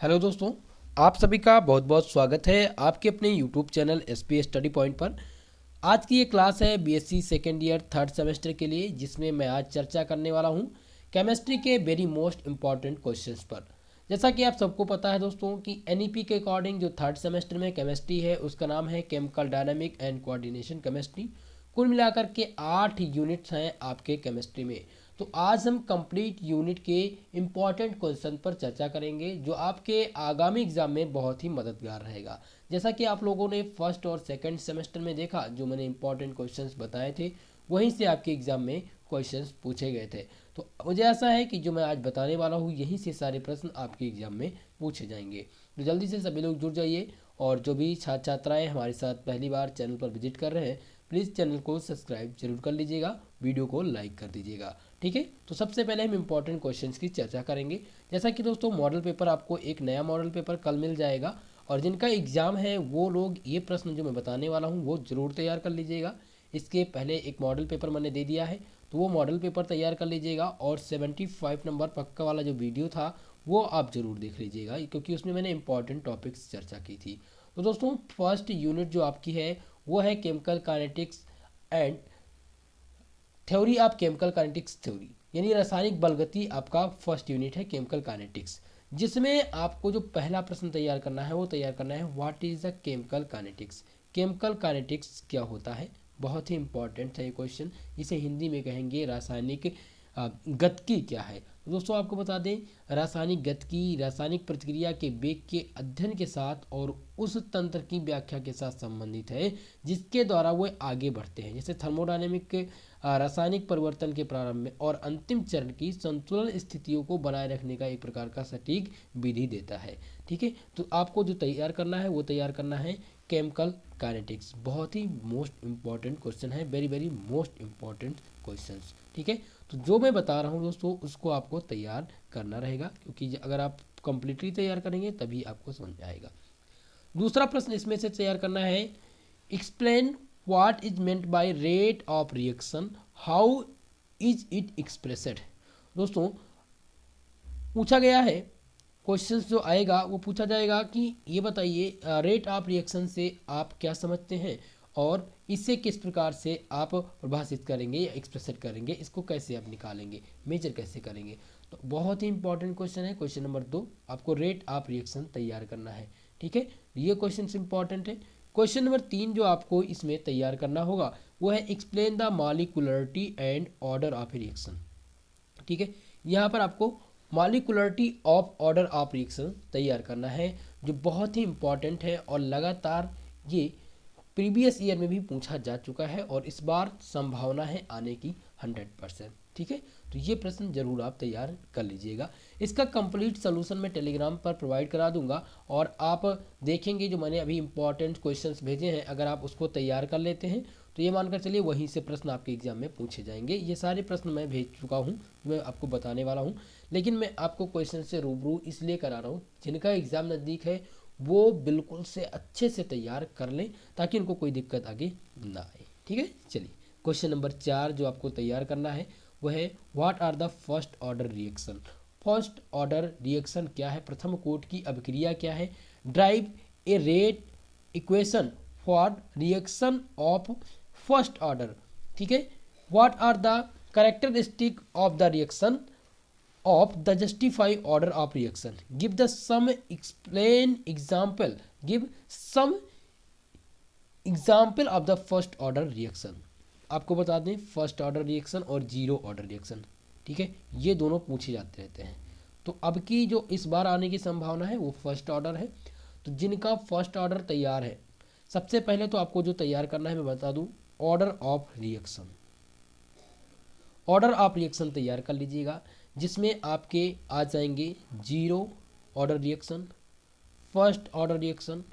Hello दोस्तों, आप सभी का बहुत बहुत स्वागत है आपके अपने YouTube channel SP study point पर। आज की ये क्लास है BSc second year third semester के लिए, जिसमें मैं आज चर्चा करने वाला हूँ केमिस्ट्री के वेरी मोस्ट इम्पॉर्टेंट क्वेश्चंस पर। जैसा कि आप सबको पता है दोस्तों कि एनईपी के अकॉर्डिंग जो थर्ड सेमेस्टर में केमिस्ट्री है उसका नाम है chemical dynamic and coordination chemistry. कुल मिलाकर के 8 यूनिट्स हैं आपके केमिस्ट्री में। तो आज हम कंप्लीट यूनिट के इम्पॉर्टेंट क्वेश्चन पर चर्चा करेंगे जो आपके आगामी एग्जाम में बहुत ही मददगार रहेगा। जैसा कि आप लोगों ने फर्स्ट और सेकंड सेमेस्टर में देखा, जो मैंने इम्पॉर्टेंट क्वेश्चंस बताए थे वहीं से आपके एग्जाम में क्वेश्चंस पूछे गए थे। तो मुझे ऐसा है कि जो मैं आज बताने वाला हूँ यहीं से सारे प्रश्न आपके एग्जाम में पूछे जाएंगे। तो जल्दी से सभी लोग जुड़ जाइए, और जो भी छात्र छात्राएँ हमारे साथ पहली बार चैनल पर विजिट कर रहे हैं प्लीज़ चैनल को सब्सक्राइब जरूर कर लीजिएगा, वीडियो को लाइक कर दीजिएगा। ठीक है, तो सबसे पहले हम इंपॉर्टेंट क्वेश्चंस की चर्चा करेंगे। जैसा कि दोस्तों मॉडल पेपर आपको एक नया मॉडल पेपर कल मिल जाएगा, और जिनका एग्ज़ाम है वो लोग ये प्रश्न जो मैं बताने वाला हूँ वो ज़रूर तैयार कर लीजिएगा। इसके पहले एक मॉडल पेपर मैंने दे दिया है, तो वो मॉडल पेपर तैयार कर लीजिएगा। और 75 नंबर पक्का वाला जो वीडियो था वो आप ज़रूर देख लीजिएगा, क्योंकि उसमें मैंने इंपॉर्टेंट टॉपिक्स चर्चा की थी। तो दोस्तों फर्स्ट यूनिट जो आपकी है वो है chemical kinetics and theory of chemical kinetics theory, यानी रासायनिक बलगति आपका फर्स्ट यूनिट है केमिकल काइनेटिक्स। जिसमें आपको जो पहला प्रश्न तैयार करना है वो तैयार करना है what is the chemical kinetics. Chemical kinetics क्या होता है, बहुत ही इंपॉर्टेंट है ये क्वेश्चन। इसे हिंदी में कहेंगे रासायनिक गतिकी क्या है। तो दोस्तों आपको बता दें, रासायनिक गतिकी रासायनिक प्रतिक्रिया के वेग के अध्ययन के साथ और उस तंत्र की व्याख्या के साथ संबंधित है जिसके द्वारा वो आगे बढ़ते हैं। जैसे थर्मोडायनेमिक रासायनिक परिवर्तन के प्रारंभ में और अंतिम चरण की संतुलन स्थितियों को बनाए रखने का एक प्रकार का सटीक विधि देता है। ठीक है, तो आपको जो तैयार करना है वो तैयार करना है केमिकल काइनेटिक्स। बहुत ही मोस्ट इंपॉर्टेंट क्वेश्चन है, very very most important questions. ठीक है, तो जो मैं बता रहा हूँ दोस्तों उसको आपको तैयार करना रहेगा, क्योंकि अगर आप कंप्लीटली तैयार करेंगे तभी आपको समझ आएगा। दूसरा प्रश्न इसमें से तैयार करना है explain what is meant by rate of reaction, how is it expressed. दोस्तों पूछा गया है, क्वेश्चंस जो आएगा वो पूछा जाएगा कि ये बताइए रेट ऑफ रिएक्शन से आप क्या समझते हैं और इसे किस प्रकार से आप परिभाषित करेंगे या एक्सप्रेस करेंगे, इसको कैसे आप निकालेंगे, मेजर कैसे करेंगे। तो बहुत ही इंपॉर्टेंट क्वेश्चन है। क्वेश्चन नंबर 2 आपको रेट ऑफ रिएक्शन तैयार करना है। ठीक है, ये क्वेश्चन इंपॉर्टेंट है। क्वेश्चन नंबर 3 जो आपको इसमें तैयार करना होगा वो है explain the molecularity and order of reaction. ठीक है, यहाँ पर आपको molecularity of order of reaction तैयार करना है, जो बहुत ही इंपॉर्टेंट है और लगातार ये प्रीवियस ईयर में भी पूछा जा चुका है और इस बार संभावना है आने की 100%। ठीक है, तो ये प्रश्न जरूर आप तैयार कर लीजिएगा। इसका कंप्लीट सोल्यूशन मैं टेलीग्राम पर प्रोवाइड करा दूंगा, और आप देखेंगे जो मैंने अभी इंपॉर्टेंट क्वेश्चंस भेजे हैं, अगर आप उसको तैयार कर लेते हैं तो ये मानकर चलिए वहीं से प्रश्न आपके एग्जाम में पूछे जाएंगे। ये सारे प्रश्न मैं भेज चुका हूँ, मैं आपको बताने वाला हूँ, लेकिन मैं आपको क्वेश्चन से रूबरू इसलिए करा रहा हूँ जिनका एग्ज़ाम नज़दीक है वो बिल्कुल से अच्छे से तैयार कर लें ताकि उनको कोई दिक्कत आगे ना आए। ठीक है, चलिए क्वेश्चन नंबर 4 जो आपको तैयार करना है वो है what are the first order reaction. First order reaction क्या है, प्रथम कोटि की अभिक्रिया क्या है, derive a rate equation for reaction of first order. ठीक है, what are the characteristic of the reaction of the justify order of reaction, give the some explain example, give some example of the first order reaction। आपको बता दें first order reaction और zero order reaction, ठीक है, ये दोनों पूछे जाते रहते हैं। तो अब की जो इस बार आने की संभावना है वो फर्स्ट ऑर्डर है। तो जिनका फर्स्ट ऑर्डर तैयार है, सबसे पहले तो आपको जो तैयार करना है मैं बता दूं order of reaction. Order of reaction तैयार कर लीजिएगा, जिसमें आपके आ जाएंगे zero order reaction, first order reaction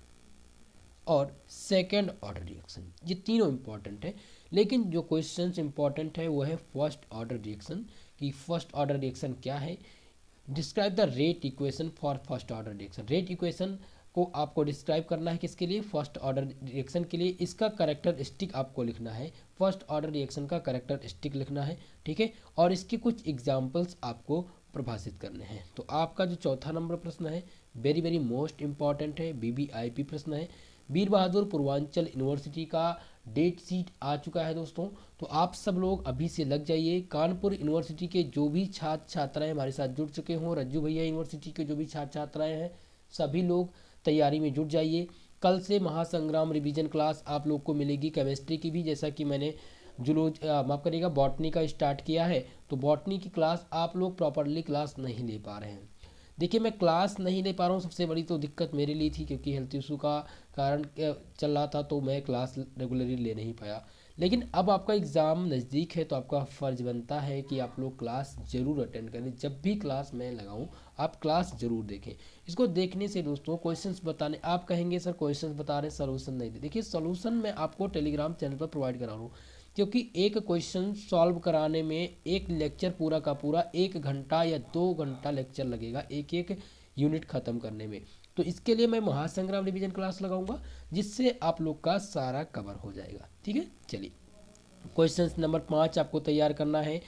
और सेकेंड ऑर्डर रिएक्शन। ये तीनों इंपॉर्टेंट है, लेकिन जो क्वेश्चन इंपॉर्टेंट है वो है फर्स्ट ऑर्डर रिएक्शन कि फर्स्ट ऑर्डर रिएक्शन क्या है। Describe the rate equation for first order reaction. Rate equation को आपको डिस्क्राइब करना है किसके लिए, फर्स्ट ऑर्डर रिएक्शन के लिए। इसका कैरेक्टरिस्टिक आपको लिखना है, फर्स्ट ऑर्डर रिएक्शन का कैरेक्टरिस्टिक लिखना है। ठीक है, और इसके कुछ एग्जांपल्स आपको परिभाषित करने हैं। तो आपका जो चौथा नंबर प्रश्न है वेरी वेरी मोस्ट इम्पॉर्टेंट है, BBIP प्रश्न है। वीर बहादुर पूर्वांचल यूनिवर्सिटी का डेट शीट आ चुका है दोस्तों, तो आप सब लोग अभी से लग जाइए। कानपुर यूनिवर्सिटी के जो भी छात्र छात्राएं हमारे साथ जुड़ चुके हों, रज्जू भैया यूनिवर्सिटी के जो भी छात्र छात्राएं हैं, सभी लोग तैयारी में जुट जाइए। कल से महासंग्राम रिवीजन क्लास आप लोग को मिलेगी केमिस्ट्री की भी, जैसा कि मैंने माफ़ करिएगा बॉटनी का स्टार्ट किया है। तो बॉटनी की क्लास आप लोग प्रॉपरली क्लास नहीं ले पा रहे हैं। देखिए मैं क्लास नहीं ले पा रहा हूँ, सबसे बड़ी तो दिक्कत मेरे लिए थी क्योंकि हेल्थ इशू का कारण चल रहा था, तो मैं क्लास रेगुलरली ले नहीं पाया। लेकिन अब आपका एग्ज़ाम नज़दीक है तो आपका फ़र्ज़ बनता है कि आप लोग क्लास ज़रूर अटेंड करें। जब भी क्लास मैं लगाऊं आप क्लास ज़रूर देखें। इसको देखने से दोस्तों क्वेश्चंस बताने, आप कहेंगे सर क्वेश्चंस बता रहे सोल्यूशन नहीं दे। देखिए सोल्यूशन मैं आपको टेलीग्राम चैनल पर प्रोवाइड करा रहा हूँ, क्योंकि एक क्वेश्चन सॉल्व कराने में एक लेक्चर पूरा का पूरा 1 घंटा या 2 घंटा लेक्चर लगेगा एक एक यूनिट ख़त्म करने में। तो इसके लिए मैं महासंग्राम रिवीजन क्लास लगाऊंगा जिससे आप लोग का सारा कवर हो जाएगा। ठीक है, चलिए क्वेश्चन नंबर 5 आपको तैयार करना है।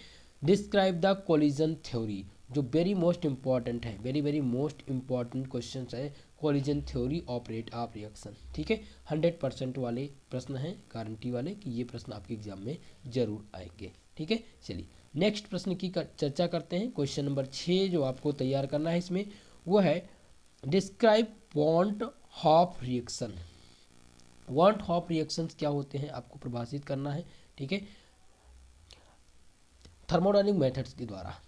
डिस्क्राइब द कोलिजन थ्योरी, जो वेरी मोस्ट इंपॉर्टेंट है, very very most important question है। Collision theory of rate of reaction, ठीक है, 100% वाले प्रश्न हैं, गारंटी वाले कि ये प्रश्न आपके एग्जाम में जरूर आएंगे। ठीक है, चलिए नेक्स्ट प्रश्न की चर्चा करते हैं। क्वेश्चन नंबर 6 जो आपको तैयार करना है इसमें वो है describe van't Hoff reaction. Van't Hoff reactions क्या होते हैं आपको परिभाषित करना है। ठीक है, थर्मोडायनेमिक मेथड्स के द्वारा।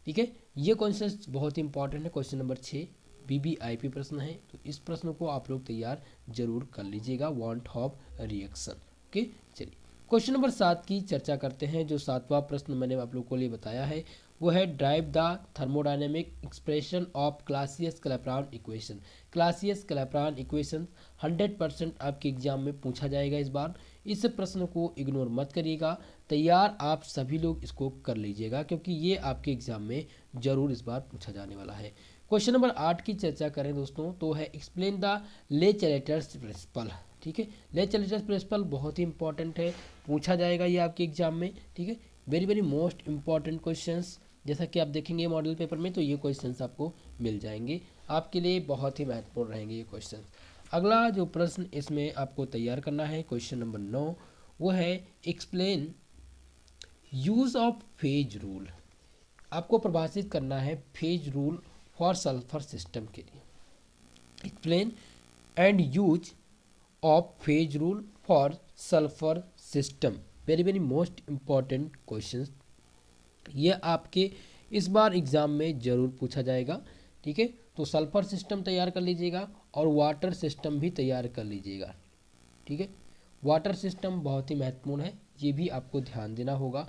ठीक है, ये क्वेश्चन बहुत ही इंपॉर्टेंट है। क्वेश्चन नंबर 6 BBIP प्रश्न है, तो इस प्रश्न को आप लोग तैयार जरूर कर लीजिएगा, वॉन्ट ऑफ रिएक्शन। ओके, चलिए क्वेश्चन नंबर 7 की चर्चा करते हैं। जो 7वां प्रश्न मैंने आप लोग को लिए बताया है वो है drive the thermodynamic expression of Clausius Clapeyron equation. Clausius Clapeyron equation 100% आपके एग्जाम में पूछा जाएगा इस बार। इस प्रश्न को इग्नोर मत करिएगा, तैयार आप सभी लोग इसको कर लीजिएगा क्योंकि ये आपके एग्जाम में जरूर इस बार पूछा जाने वाला है। क्वेश्चन नंबर 8 की चर्चा करें दोस्तों तो है एक्सप्लेन द लेचरेटर्स प्रिंसिपल। ठीक है, लेचरेटर्स प्रिंसिपल बहुत ही इंपॉर्टेंट है, पूछा जाएगा ये आपके एग्जाम में। ठीक है, very very most important questions, जैसा कि आप देखेंगे मॉडल पेपर में तो ये क्वेश्चंस आपको मिल जाएंगे, आपके लिए बहुत ही महत्वपूर्ण रहेंगे ये क्वेश्चन। अगला जो प्रश्न इसमें आपको तैयार करना है क्वेश्चन नंबर 9 वो है explain use of phase rule. आपको परिभाषित करना है phase rule for sulphur system के लिए। Explain and use of phase rule for sulphur system, very very most important question, ये आपके इस बार एग्जाम में जरूर पूछा जाएगा। ठीक है, तो सल्फर सिस्टम तैयार कर लीजिएगा और वाटर सिस्टम भी तैयार कर लीजिएगा। ठीक है, वाटर सिस्टम बहुत ही महत्वपूर्ण है, ये भी आपको ध्यान देना होगा।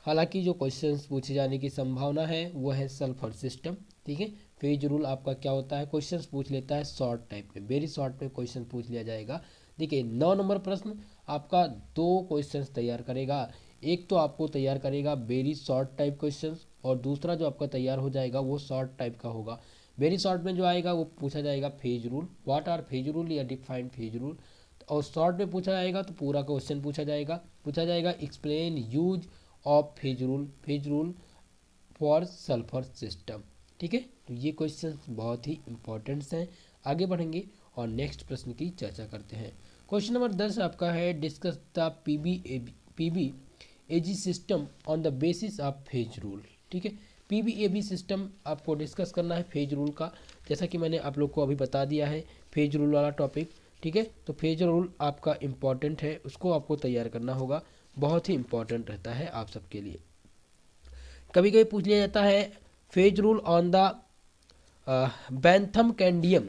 हालांकि जो क्वेश्चंस पूछे जाने की संभावना है वो है सल्फर सिस्टम। ठीक है, फेज रूल आपका क्या होता है, क्वेश्चंस पूछ लेता है शॉर्ट टाइप में, वेरी शॉर्ट में क्वेश्चन पूछ लिया जाएगा। देखिए 9 नंबर प्रश्न आपका 2 क्वेश्चंस तैयार करेगा, एक तो आपको तैयार करेगा वेरी शॉर्ट टाइप क्वेश्चंस और दूसरा जो आपका तैयार हो जाएगा वो शॉर्ट टाइप का होगा। वेरी शॉर्ट में जो आएगा वो पूछा जाएगा phase rule, what R phase rule या डिफाइंड फेज रूल, और शॉर्ट में पूछा जाएगा तो पूरा क्वेश्चन पूछा जाएगा explain use of phase rule for sulphur system. ठीक है, तो ये क्वेश्चन बहुत ही इंपॉर्टेंट हैं। आगे बढ़ेंगे और नेक्स्ट प्रश्न की चर्चा करते हैं। क्वेश्चन नंबर 10 आपका है discuss the PBAG system on the basis of phase rule. ठीक है, PBAB सिस्टम आपको डिस्कस करना है फेज रूल का, जैसा कि मैंने आप लोग को अभी बता दिया है फेज रूल वाला टॉपिक। ठीक है, तो फेज रूल आपका इम्पॉर्टेंट है, उसको आपको तैयार करना होगा, बहुत ही इंपॉर्टेंट रहता है आप सबके लिए। कभी कभी पूछ लिया जाता है फेज रूल ऑन द बैंथम कैंडियम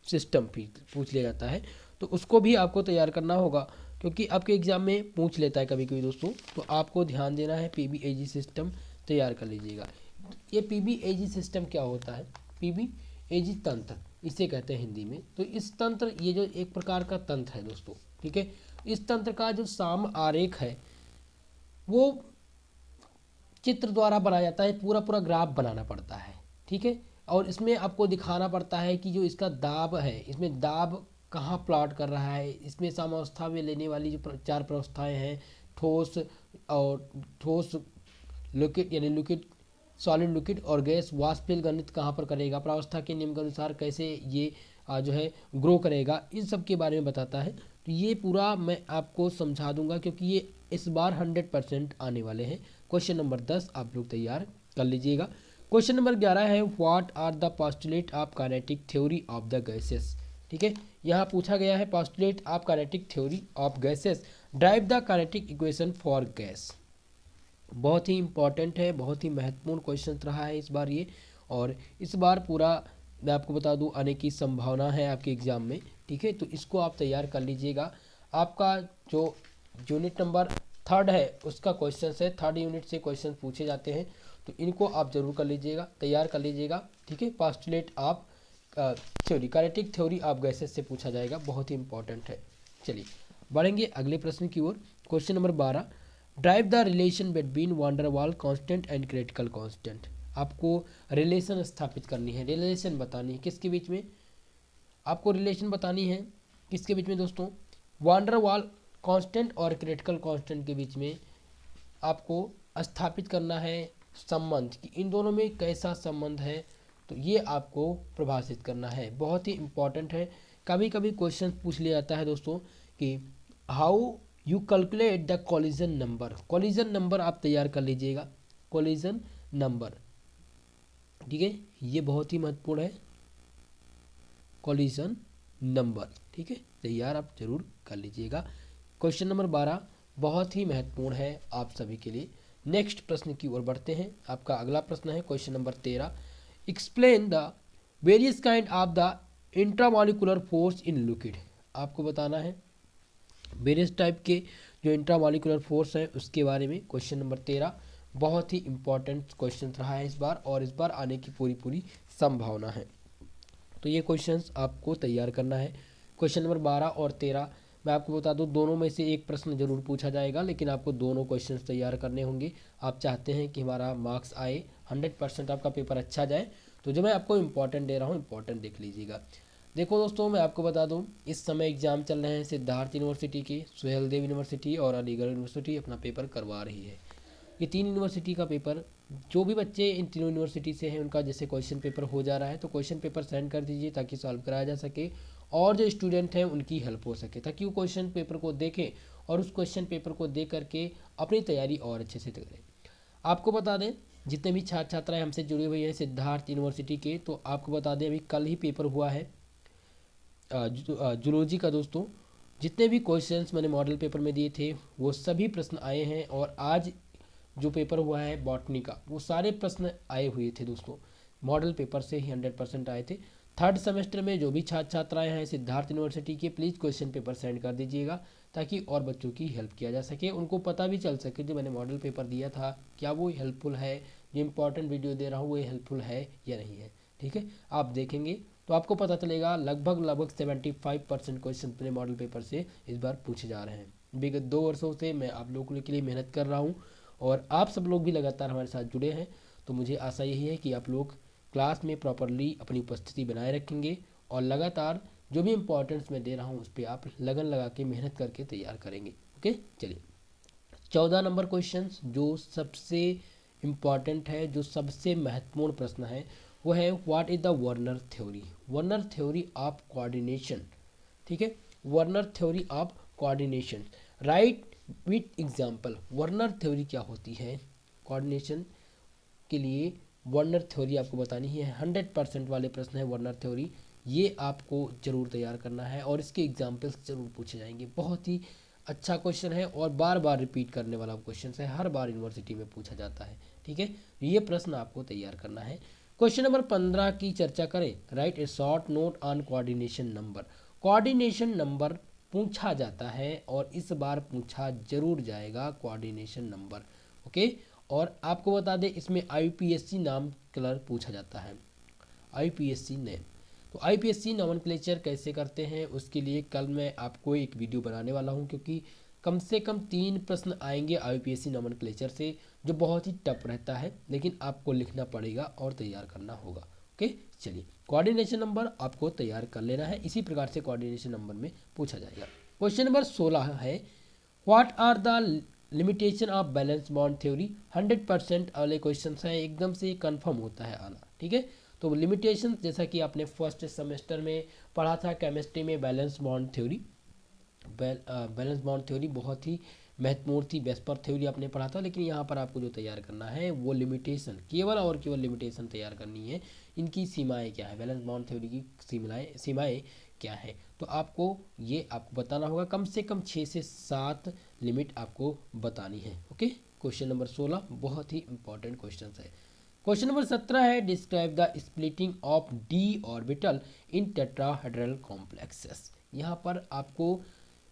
सिस्टम भी पूछ लिया जाता है, तो उसको भी आपको तैयार करना होगा क्योंकि आपके एग्जाम में पूछ लेता है कभी कभी दोस्तों, तो आपको ध्यान देना है। PBAG सिस्टम तैयार कर लीजिएगा। ये PBAG सिस्टम क्या होता है, PBAG तंत्र इसे कहते हैं हिंदी में। तो इस तंत्र, ये जो एक प्रकार का तंत्र है दोस्तों, ठीक है, इस तंत्र का जो साम आरेख है वो चित्र द्वारा बनाया जाता है, पूरा पूरा ग्राफ बनाना पड़ता है। ठीक है, और इसमें आपको दिखाना पड़ता है कि जो इसका दाब है, इसमें दाब कहाँ प्लॉट कर रहा है, इसमें साम्यावस्था में लेने वाली जो 4 प्रावस्थाएं हैं, ठोस और ठोस लिक्विड यानी लिक्विड सॉलिड, लिक्विड और गैस, वाष्पशील गणित कहाँ पर करेगा, प्रावस्था के नियम के अनुसार कैसे ये जो है ग्रो करेगा, इन सब के बारे में बताता है। तो ये पूरा मैं आपको समझा दूंगा क्योंकि ये इस बार 100% आने वाले हैं। क्वेश्चन नंबर 10 आप लोग तैयार कर लीजिएगा। क्वेश्चन नंबर 11 है what are the postulate of kinetic theory of the gases. ठीक है, यहाँ पूछा गया है postulate of kinetic theory of gases, derive the kinetic equation for gas. बहुत ही इंपॉर्टेंट है, बहुत ही महत्वपूर्ण क्वेश्चन रहा है इस बार ये, और इस बार पूरा मैं आपको बता दूं आने की संभावना है आपके एग्ज़ाम में। ठीक है, तो इसको आप तैयार कर लीजिएगा। आपका जो यूनिट नंबर 3 है उसका क्वेश्चन है, 3rd यूनिट से क्वेश्चन पूछे जाते हैं, तो इनको आप जरूर कर लीजिएगा, तैयार कर लीजिएगा। ठीक है, postulate of theory, kinetic theory of gases से पूछा जाएगा, बहुत ही इंपॉर्टेंट है। चलिए बढ़ेंगे अगले प्रश्न की ओर। Question number 12, drive the relation between van der Waals constant and critical constant. आपको रिलेशन स्थापित करनी है, रिलेशन बतानी है किसके बीच में, आपको रिलेशन बतानी है किसके बीच में दोस्तों, वान डेर वाल कांस्टेंट और क्रिटिकल कांस्टेंट के बीच में आपको स्थापित करना है संबंध कि इन दोनों में कैसा संबंध है, तो ये आपको परिभाषित करना है, बहुत ही इंपॉर्टेंट है। कभी कभी क्वेश्चन पूछ लिया जाता है दोस्तों कि how you calculate the collision number. Collision number आप तैयार कर लीजिएगा, कोलिजन नंबर। ठीक है, ये बहुत ही महत्वपूर्ण है, कोलिजन नंबर। ठीक है, तैयार आप जरूर कर लीजिएगा। क्वेश्चन नंबर 12 बहुत ही महत्वपूर्ण है आप सभी के लिए। नेक्स्ट प्रश्न की ओर बढ़ते हैं। आपका अगला प्रश्न है question number 13, explain the various kind of the intramolecular force in liquid. आपको बताना है वेरियस टाइप के जो इंट्रामॉलिक्यूलर फोर्स है उसके बारे में। क्वेश्चन नंबर 13 बहुत ही इंपॉर्टेंट क्वेश्चन रहा है इस बार, और इस बार आने की पूरी पूरी संभावना है, तो ये क्वेश्चंस आपको तैयार करना है। क्वेश्चन नंबर 12 और 13 मैं आपको बता दूं दोनों में से एक प्रश्न जरूर पूछा जाएगा, लेकिन आपको दोनों क्वेश्चंस तैयार करने होंगे। आप चाहते हैं कि हमारा मार्क्स आए, 100% आपका पेपर अच्छा जाए, तो जो मैं आपको इंपॉर्टेंट दे रहा हूँ इंपॉर्टेंट देख लीजिएगा। देखो दोस्तों, मैं आपको बता दूं इस समय एग्ज़ाम चल रहे हैं सिद्धार्थ यूनिवर्सिटी के, सुहेलदेव यूनिवर्सिटी और अलीगढ़ यूनिवर्सिटी अपना पेपर करवा रही है। ये 3 यूनिवर्सिटी का पेपर, जो भी बच्चे इन तीनों यूनिवर्सिटी से हैं उनका जैसे क्वेश्चन पेपर हो जा रहा है, तो क्वेश्चन पेपर सेंड कर दीजिए ताकि सॉल्व कराया जा सके, और जो स्टूडेंट हैं उनकी हेल्प हो सके, ताकि वो क्वेश्चन पेपर को देखें और उस क्वेश्चन पेपर को देख करके अपनी तैयारी और अच्छे से करें। आपको बता दें जितने भी छात्र छात्राएँ हमसे जुड़े हुए हैं सिद्धार्थ यूनिवर्सिटी के, तो आपको बता दें अभी कल ही पेपर हुआ है जूलॉजी का दोस्तों। जितने भी क्वेश्चंस मैंने मॉडल पेपर में दिए थे वो सभी प्रश्न आए हैं, और आज जो पेपर हुआ है बॉटनी का वो सारे प्रश्न आए हुए थे दोस्तों, मॉडल पेपर से ही 100% आए थे। 3rd सेमेस्टर में जो भी छात्र छात्राएँ हैं सिद्धार्थ यूनिवर्सिटी के, प्लीज़ क्वेश्चन पेपर सेंड कर दीजिएगा ताकि और बच्चों की हेल्प किया जा सके, उनको पता भी चल सके जो मैंने मॉडल पेपर दिया था क्या वो हेल्पफुल है, जो इंपॉर्टेंट वीडियो दे रहा हूँ वो हेल्पफुल है या नहीं है। ठीक है, आप देखेंगे तो आपको पता चलेगा लगभग 75% क्वेश्चन अपने मॉडल पेपर से इस बार पूछे जा रहे हैं। विगत 2 वर्षों से मैं आप लोगों के लिए मेहनत कर रहा हूँ, और आप सब लोग भी लगातार हमारे साथ जुड़े हैं, तो मुझे आशा यही है कि आप लोग क्लास में प्रॉपरली अपनी उपस्थिति बनाए रखेंगे, और लगातार जो भी इंपॉर्टेंस मैं दे रहा हूँ उस पर आप लगन लगा के मेहनत करके तैयार करेंगे। ओके, चलिए 14 नंबर क्वेश्चन जो सबसे इम्पॉर्टेंट है, जो सबसे महत्वपूर्ण प्रश्न है, वो है what is the Werner theory, Werner theory of coordination. ठीक है, Werner theory of coordination, right with example. Werner theory क्या होती है, कोऑर्डिनेशन के लिए वर्नर थ्योरी आपको बतानी है। 100% वाले प्रश्न है वर्नर थ्योरी, ये आपको जरूर तैयार करना है, और इसके एग्जाम्पल्स जरूर पूछे जाएंगे। बहुत ही अच्छा क्वेश्चन है और बार बार रिपीट करने वाला क्वेश्चन है, हर बार यूनिवर्सिटी में पूछा जाता है। ठीक है, ये प्रश्न आपको तैयार करना है। क्वेश्चन नंबर 15 की चर्चा करें, right A short note on coordination number. Coordination number पूछा जाता है, और इस बार पूछा जरूर जाएगा कोऑर्डिनेशन नंबर। ओके, और आपको बता दें इसमें आईपीएससी नाम कलर पूछा जाता है, आईपीएससी नेम। तो आईपीएससी नॉमेनक्लेचर कैसे करते हैं उसके लिए कल मैं आपको एक वीडियो बनाने वाला हूं, क्योंकि कम से कम 3 प्रश्न आएंगे आईपीएससी नॉमेनक्लेचर से, जो बहुत ही टफ रहता है, लेकिन आपको लिखना पड़ेगा और तैयार करना होगा। ओके, चलिए कोऑर्डिनेशन नंबर आपको तैयार कर लेना है, इसी प्रकार से कोऑर्डिनेशन नंबर में पूछा जाएगा। क्वेश्चन नंबर 16 है what are the limitation of valence bond theory 100% वाले क्वेश्चन हैं, एकदम से कंफर्म होता है आना, ठीक है। तो लिमिटेशन जैसा कि आपने फर्स्ट सेमेस्टर में पढ़ा था केमिस्ट्री में, balance bond theory, balance bond theory बहुत ही महत्वपूर्ण थी, वेस्पर थ्योरी आपने पढ़ा था। लेकिन यहाँ पर आपको जो तैयार करना है वो लिमिटेशन, केवल और केवल लिमिटेशन तैयार करनी है। इनकी सीमाएं क्या है, बैलेंस बॉन्ड थ्योरी की सीमाएं क्या है, तो आपको ये आपको बताना होगा। कम से कम 6 से 7 लिमिट आपको बतानी है। ओके, क्वेश्चन नंबर 16 बहुत ही इंपॉर्टेंट क्वेश्चन है। क्वेश्चन नंबर 17 है, describe the splitting of D orbital in tetrahedral complexes. यहाँ पर आपको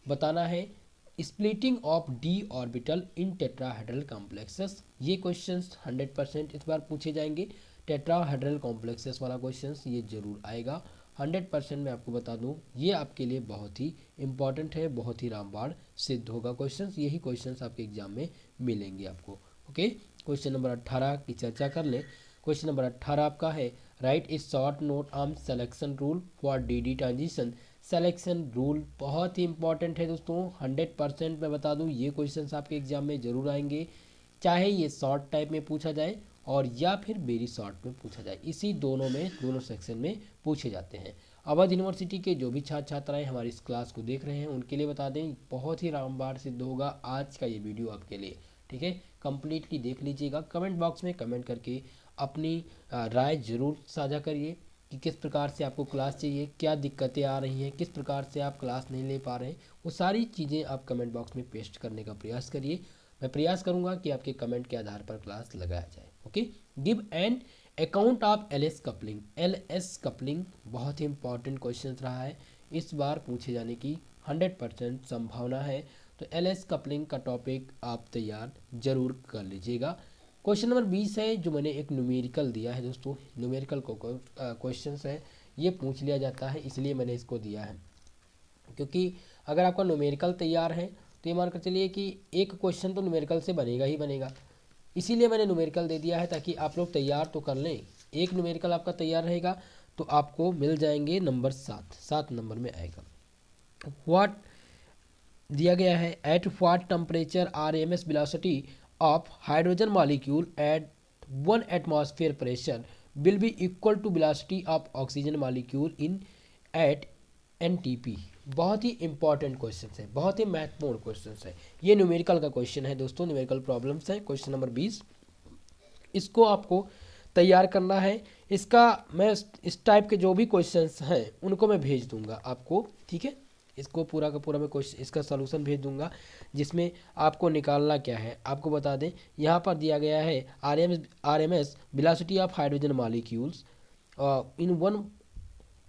बताना है splitting of D orbital in tetrahedral complexes. ये क्वेश्चंस 100% इस बार पूछे जाएंगे। टेट्राहेड्रल कॉम्प्लेक्सेस वाला क्वेश्चंस ये जरूर आएगा 100%। मैं आपको बता दूं ये आपके लिए बहुत ही इंपॉर्टेंट है, बहुत ही रामबाण सिद्ध होगा क्वेश्चंस। यही क्वेश्चंस आपके एग्जाम में मिलेंगे आपको। ओके, क्वेश्चन नंबर 18 की चर्चा कर ले। क्वेश्चन नंबर 18 आपका है, right is short note on selection rule for D transition. Selection rule बहुत ही इंपॉर्टेंट है दोस्तों, 100% मैं बता दूं ये क्वेश्चंस आपके एग्जाम में जरूर आएंगे, चाहे ये शॉर्ट टाइप में पूछा जाए और या फिर वेरी शॉर्ट में पूछा जाए, इसी दोनों में, दोनों सेक्शन में पूछे जाते हैं। अवध यूनिवर्सिटी के जो भी छात्र छात्राएं हमारी इस क्लास को देख रहे हैं उनके लिए बता दें बहुत ही रामबाण सिद्ध होगा आज का ये वीडियो आपके लिए, ठीक है। कंप्लीटली देख लीजिएगा, कमेंट बॉक्स में कमेंट करके अपनी राय जरूर साझा करिए कि किस प्रकार से आपको क्लास चाहिए, क्या दिक्कतें आ रही हैं, किस प्रकार से आप क्लास नहीं ले पा रहे हैं, वो सारी चीज़ें आप कमेंट बॉक्स में पेस्ट करने का प्रयास करिए। मैं प्रयास करूंगा कि आपके कमेंट के आधार पर क्लास लगाया जाए। Okay, give an account of LS coupling. LS coupling बहुत ही इंपॉर्टेंट क्वेश्चन रहा है, इस बार पूछे जाने की 100% संभावना है। तो एलएस कपलिंग का टॉपिक आप तैयार जरूर कर लीजिएगा। क्वेश्चन नंबर 20 है, जो मैंने एक न्यूमेरिकल दिया है दोस्तों, न्यूमेरिकल को क्वेश्चन है, ये पूछ लिया जाता है इसलिए मैंने इसको दिया है, क्योंकि अगर आपका न्यूमेरिकल तैयार है तो ये मानकर चलिए कि एक क्वेश्चन तो न्यूमेरिकल से बनेगा ही बनेगा, इसीलिए मैंने न्यूमेरिकल दे दिया है ताकि आप लोग तैयार तो कर लें। एक न्यूमेरिकल आपका तैयार रहेगा तो आपको मिल जाएंगे नंबर 7 नंबर में आएगा। व्हाट दिया गया है, at what temperature RMS velocity of hydrogen molecule at 1 atmosphere pressure will be equal to velocity of oxygen molecule in at NTP। बहुत ही इंपॉर्टेंट क्वेश्चन है, बहुत ही महत्वपूर्ण क्वेश्चन है, ये न्यूमेरिकल का क्वेश्चन है दोस्तों, न्यूमेरिकल प्रॉब्लम्स है। क्वेश्चन नंबर 20 इसको आपको तैयार करना है। इसका मैं इस टाइप के जो भी क्वेश्चंस हैं उनको मैं भेज दूंगा आपको, ठीक है। इसको पूरा का पूरा मैं क्वेश्चन इसका सलूशन भेज दूंगा, जिसमें आपको निकालना क्या है आपको बता दें। यहाँ पर दिया गया है RMS velocity of hydrogen molecules in 1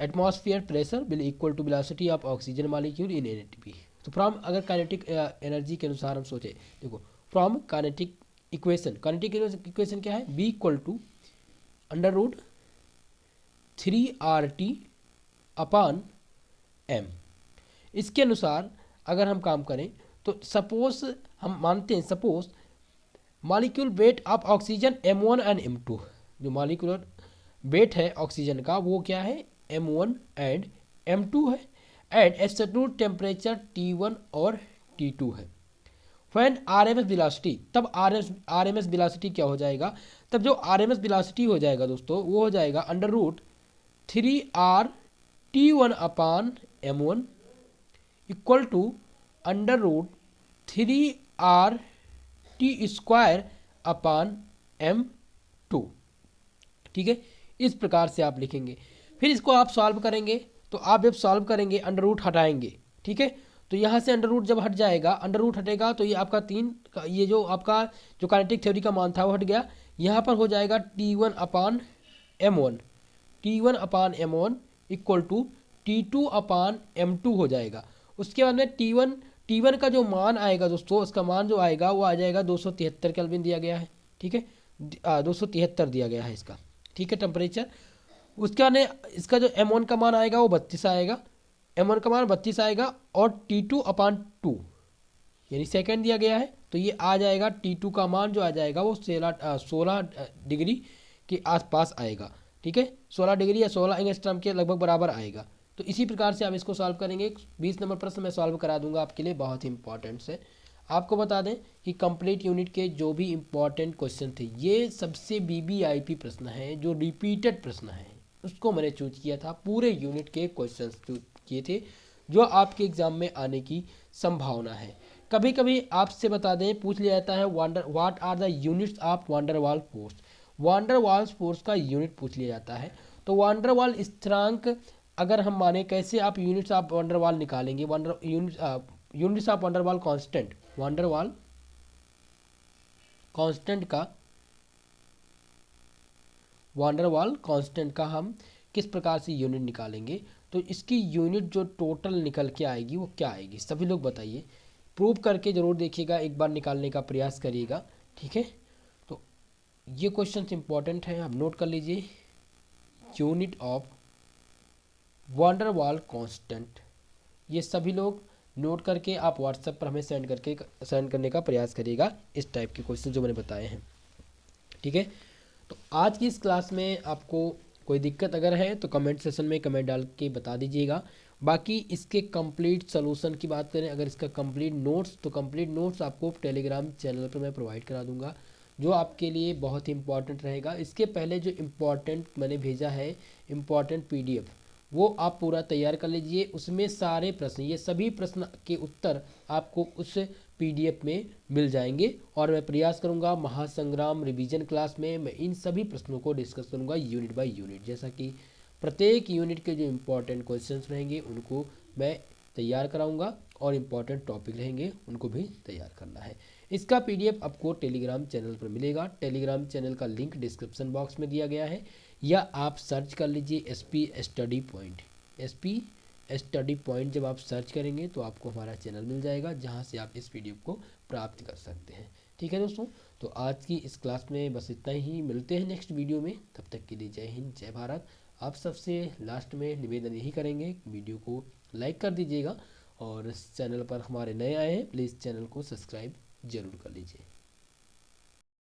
atmosphere pressure will equal to velocity of oxygen molecule in NTP। तो फ्रॉम, अगर काइनेटिक एनर्जी के अनुसार हम सोचे, देखो फ्रॉम काइनेटिक इक्वेशन क्या है, B equal to √3RT upon M। इसके अनुसार अगर हम काम करें तो सपोज हम मानते हैं, suppose molecule weight of oxygen M1 and M2, जो मॉलिक्यूलर वेट है ऑक्सीजन का वो क्या है, M1 एंड M2 है, एंड एब्सोल्यूट टेम्परेचर T1 और T2 है। व्हेन RMS वेलोसिटी, तब RMS वेलोसिटी क्या हो जाएगा, तब जो RMS वेलोसिटी हो जाएगा दोस्तों वो हो जाएगा √3RT1 upon M1 equal to √3RT² upon M2, ठीक है। इस प्रकार से आप लिखेंगे, फिर इसको आप सॉल्व करेंगे। तो आप जब सॉल्व करेंगे अंडर रूट हटाएंगे, ठीक है। तो यहाँ से अंडर रूट जब हट जाएगा, अंडर रूट हटेगा तो ये आपका 3, ये जो आपका जो काइनेटिक थ्योरी का मान था वो हट गया। यहाँ पर हो जाएगा T1 upon M1, T1 upon M1 equal to T2 upon M2 हो जाएगा। उसके बाद में T1 का जो मान आएगा दोस्तों, उसका मान जो आएगा वो आ जाएगा 273 केल्विन दिया गया है, ठीक है, 273 दिया गया है इसका, ठीक है, टेम्परेचर। उसके बाद इसका जो M1 का मान आएगा वो 32 आएगा, M1 का मान 32 आएगा, और T2 अपॉन 2 यानी सेकेंड दिया गया है, तो ये आ जाएगा T2 का मान जो आ जाएगा वो 16 डिग्री के आसपास आएगा, ठीक है, 16 डिग्री या 16 एंगस्ट्रॉम के लगभग बराबर आएगा। तो इसी प्रकार से आप इसको सॉल्व करेंगे। 20 नंबर प्रश्न मैं सॉल्व करा दूंगा आपके लिए, बहुत ही इंपॉर्टेंट है। आपको बता दें कि कंप्लीट यूनिट के जो भी इम्पोर्टेंट क्वेश्चन थे, ये सबसे वीवीआईपी प्रश्न है, जो रिपीटेड प्रश्न है, उसको मैंने चूज किया था। पूरे यूनिट के क्वेश्चन चूज किए थे जो आपके एग्जाम में आने की संभावना है। कभी कभी आपसे बता दें, पूछ लिया जाता है what are the units of van der Waals force. Van der Waals force का यूनिट पूछ लिया जाता है। तो वांडरवाल स्थिरांक अगर हम माने, कैसे आप यूनिट्स ऑफ वांडरवाल निकालेंगे, units of van der Waal constant, van der Waal constant का हम किस प्रकार से यूनिट निकालेंगे। तो इसकी यूनिट जो टोटल निकल के आएगी वो क्या आएगी, सभी लोग बताइए। प्रूव करके ज़रूर देखिएगा, एक बार निकालने का प्रयास करिएगा, ठीक है। तो ये क्वेश्चन इंपॉर्टेंट है, आप नोट कर लीजिए। यूनिट ऑफ वांडरवाल कांस्टेंट, ये सभी लोग नोट करके आप व्हाट्सएप पर हमें सेंड करने का प्रयास करिएगा, इस टाइप के क्वेश्चन जो मैंने बताए हैं, ठीक है। तो आज की इस क्लास में आपको कोई दिक्कत अगर है तो कमेंट सेशन में कमेंट डाल के बता दीजिएगा। बाकी इसके कंप्लीट सॉल्यूशन की बात करें, अगर इसका कंप्लीट नोट्स, तो कंप्लीट नोट्स आपको टेलीग्राम चैनल पर मैं प्रोवाइड करा दूंगा, जो आपके लिए बहुत ही इंपॉर्टेंट रहेगा। इसके पहले जो इम्पॉर्टेंट मैंने भेजा है, इम्पॉर्टेंट पीडीएफ, वो आप पूरा तैयार कर लीजिए। उसमें सारे प्रश्न, ये सभी प्रश्न के उत्तर आपको उस पीडीएफ में मिल जाएंगे। और मैं प्रयास करूंगा महासंग्राम रिवीजन क्लास में मैं इन सभी प्रश्नों को डिस्कस करूंगा यूनिट बाय यूनिट, जैसा कि प्रत्येक यूनिट के जो इम्पोर्टेंट क्वेश्चंस रहेंगे उनको मैं तैयार कराऊंगा, और इम्पॉर्टेंट टॉपिक रहेंगे उनको भी तैयार करना है। इसका पीडीएफ आपको टेलीग्राम चैनल पर मिलेगा। टेलीग्राम चैनल का लिंक डिस्क्रिप्शन बॉक्स में दिया गया है, या आप सर्च कर लीजिए SP study point. SP study point जब आप सर्च करेंगे तो आपको हमारा चैनल मिल जाएगा, जहां से आप इस पीडीएफ को प्राप्त कर सकते हैं, ठीक है दोस्तों। तो आज की इस क्लास में बस इतना ही, मिलते हैं नेक्स्ट वीडियो में, तब तक के लिए जय हिंद जय भारत। आप सबसे लास्ट में निवेदन यही करेंगे, वीडियो को लाइक कर दीजिएगा, और इस चैनल पर हमारे नए आए हैं प्लीज़ चैनल को सब्सक्राइब जरूर कर लीजिए।